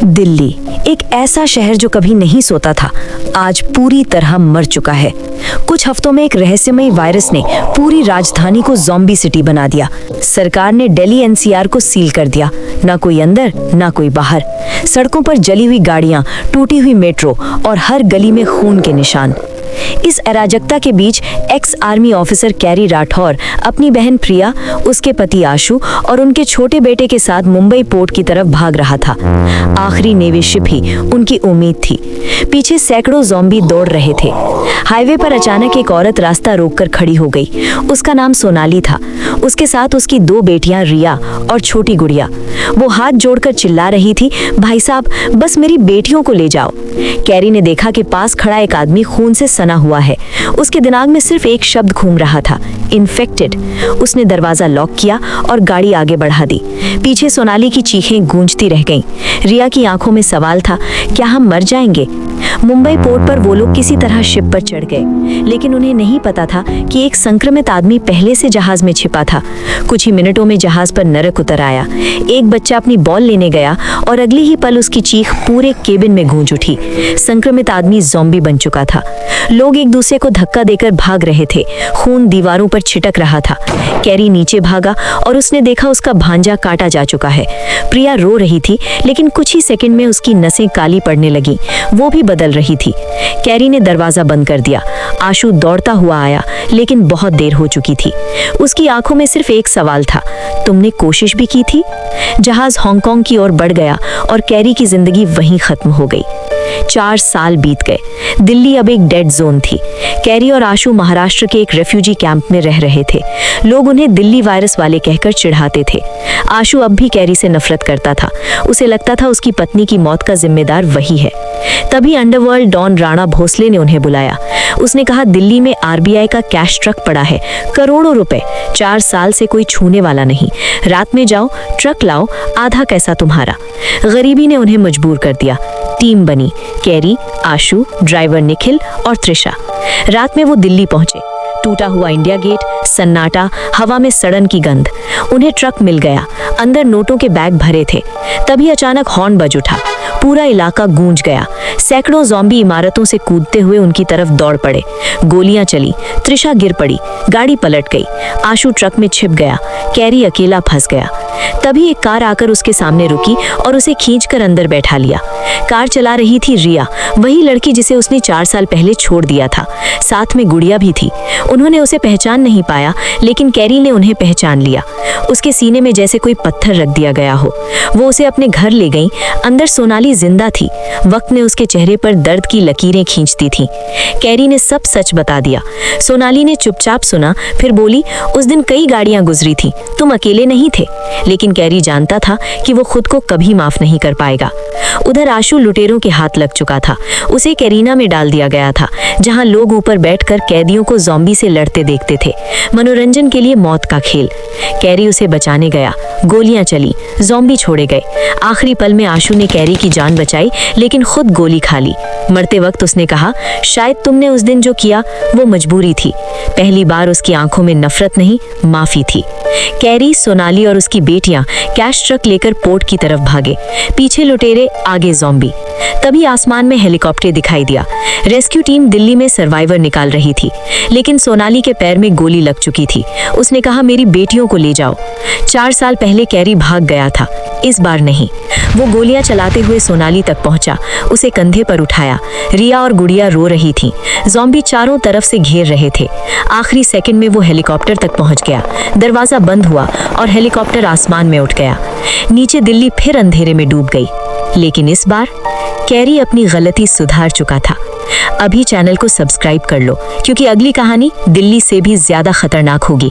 दिल्ली, एक ऐसा शहर जो कभी नहीं सोता था, आज पूरी तरह मर चुका है। कुछ हफ्तों में एक रहस्यमयी वायरस ने पूरी राजधानी को ज़ॉम्बी सिटी बना दिया। सरकार ने दिल्ली एनसीआर को सील कर दिया, ना कोई अंदर ना कोई बाहर। सड़कों पर जली हुई गाड़ियां, टूटी हुई मेट्रो और हर गली में खून के निशान। इस अराजकता के बीच ex army officer Carrie Rathore अपनी बहन प्रिया, उसके पति आशु और उनके छोटे बेटे के साथ मुंबई पोर्ट की तरफ भाग रहा था। आखिरी नेवी शिप ही उनकी उम्मीद थी। पीछे सैकड़ों ज़ॉम्बी दौड़ रहे थे। हाईवे पर अचानक एक औरत रास्ता रोककर खड़ी हो गई। उसका नाम सोनाली था। उसके साथ उसकी 2 बेटियां रिया और छोटी गुड़िया। वो हाथ जोड़कर चिल्ला रही थी, भाई साहब, बस मेरी बेटियों को ले जाओ। कैरी ने देखा कि पास खड़ा एक आदमी खून से सना हुआ है। उसके दिमाग में सिर्फ एक शब्द घूम रहा था, इन्फेक्टेड। उसने दरवाजा लॉक किया और गाड़ी आगे बढ़ा दी। पीछे सोनाली की चीखें गूंजती रह गईं। रिया की आंखों में सवाल था, क्या हम मर जाएंगे? मुंबई पोर्ट पर वो लोग किसी तरह शिप पर चढ़ गए, लेकिन उन्हें नहीं पता था कि एक संक्रमित आदमी पहले से जहाज में छिपा था। कुछ ही मिनटों में जहाज पर नरक उतर आया। एक बच्चा अपनी बॉल लेने गया और अगली ही पल उसकी चीख पूरे केबिन में गूंज उठी। संक्रमित आदमी ज़ॉम्बी बन चुका था। लोग एक दूसरे को धक्का देकर भाग रहे थे। खून दीवारों पर छिटक रहा था। कैरी नीचे भागा और उसने देखा उसका भांजा काटा जा चुका है। प्रिया रो रही थी, लेकिन कुछ ही सेकंड में उसकी नसें काली पड़ने लगी। वो भी बदल रही थी। कैरी ने दरवाजा बंद कर दिया। आशु दौड़ता हुआ आया, लेकिन बहुत देर हो चुकी थी। उसकी आंखों में सिर्फ एक सवाल था, तुमने कोशिश भी की थी? जहाज हांगकांग की ओर बढ़ गया और कैरी की जिंदगी वहीं खत्म हो गई। 4 साल बीत गए। दिल्ली अब एक डेड जोन थी। कैरी और आशु महाराष्ट्र के एक रेफ्यूजी कैंप में रह रहे थे। लोग उन्हें दिल्ली वायरस वाले कहकर चिढ़ाते थे। आशु अब भी कैरी से नफरत करता था। उसे लगता था उसकी पत्नी की मौत का जिम्मेदार वही है। तभी अंडरवर्ल्ड डॉन राणा भोसले ने उन्हें बुलाया। उसने कहा, दिल्ली में आरबीआई का कैश ट्रक पड़ा है, करोड़ों रुपए। 4 साल से कोई छूने वाला नहीं। रात में जाओ, ट्रक लाओ, आधा कैसा तुम्हारा। गरीबी ने उन्हें मजबूर कर दिया। टीम बनी, कैरी, आशु, ड्राइवर निखिल और त्रिशा। रात में वो दिल्ली पहुंचे। टूटा हुआ इंडिया गेट, सन्नाटा, हवा में सड़न की गंध। उन्हें ट्रक मिल गया। अंदर नोटों के बैग भरे थे। तभी अचानक हॉर्न बज उठा। पूरा इलाका गूंज गया। सैकड़ों ज़ॉम्बी इमारतों से कूदते हुए उनकी तरफ दौड़ पड़े। गोलियां चली। त्रिशा गिर पड़ी। गाड़ी पलट गई। आशु ट्रक में छिप गया। कैरी अकेला फंस गया। तभी एक कार आकर उसके सामने रुकी और उसे खींचकर अंदर बैठा लिया। कार चला रही थी रिया, वही लड़की जिसे उसने 4 साल पहले छोड़ दिया था। साथ में गुड़िया भी थी। उन्होंने उसे पहचान नहीं पाया, लेकिन कैरी ने उन्हें पहचान लिया। उसके सीने में जैसे कोई पत्थर रख दिया गया हो। वो उसे अपने घर ले गई। अंदर सोनाली जिंदा थी। वक्त ने उसके चेहरे पर दर्द की लकीरें खींचती थीं। कैरी ने सब सच बता दिया। सोनाली ने चुपचाप सुना, फिर बोली, उस दिन कई गाड़ियां गुजरी थीं, तुम अकेले नहीं थे। लेकिन कैरी जानता था कि वो खुद को कभी माफ नहीं कर पाएगा। उधर आशु लुटेरों के हाथ लग चुका था। उसे कैरीना में डाल दिया गया था, जहां लोग ऊपर बैठकर कैदियों को ज़ॉम्बी से लड़ते देखते थे। मनोरंजन के लिए मौत का खेल। कैरी उसे बचाने गया। गोलियां चली, ज़ॉम्बी छोड़े गए। आखिरी पल में आशु ने कैरी की जान बचाई, लेकिन खुद गोली खा ली। मरते वक्त उसने कहा, शायद तुमने उस दिन जो किया वो मजबूरी थी। पहली बार उसकी आंखों में नफरत नहीं, माफी थी। कैरी, सोनाली और उसकी बेटियां कैश ट्रक लेकर पोर्ट की तरफ भागे। पीछे लुटेरे, आगे ज़ॉम्बी। तभी आसमान में हेलीकॉप्टर दिखाई दिया। रेस्क्यू टीम दिल्ली में सर्वाइवर निकाल रही थी, लेकिन सोनाली के पैर में गोली लग चुकी थी। उसने कहा, मेरी बेटियों को ले जाओ। 4 साल पहले कैरी भाग गया था, इस बार नहीं। वो गोलियां चलाते हुए सोनाली तक पहुंचा, उसे कंधे पर उठाया। रिया और गुड़िया रो रही थीं। ज़ॉम्बी चारों तरफ से घेर रहे थे। आखिरी सेकंड में वो हेलीकॉप्टर तक पहुंच गया। दरवाजा बंद हुआ और हेलीकॉप्टर आसमान में उठ गया। नीचे दिल्ली फिर अंधेरे में डूब गई, लेकिन इस बार कैरी अपनी गलती सुधार चुका था। अभी चैनल को सब्सक्राइब कर लो, क्योंकि अगली कहानी दिल्ली से भी ज्यादा खतरनाक होगी।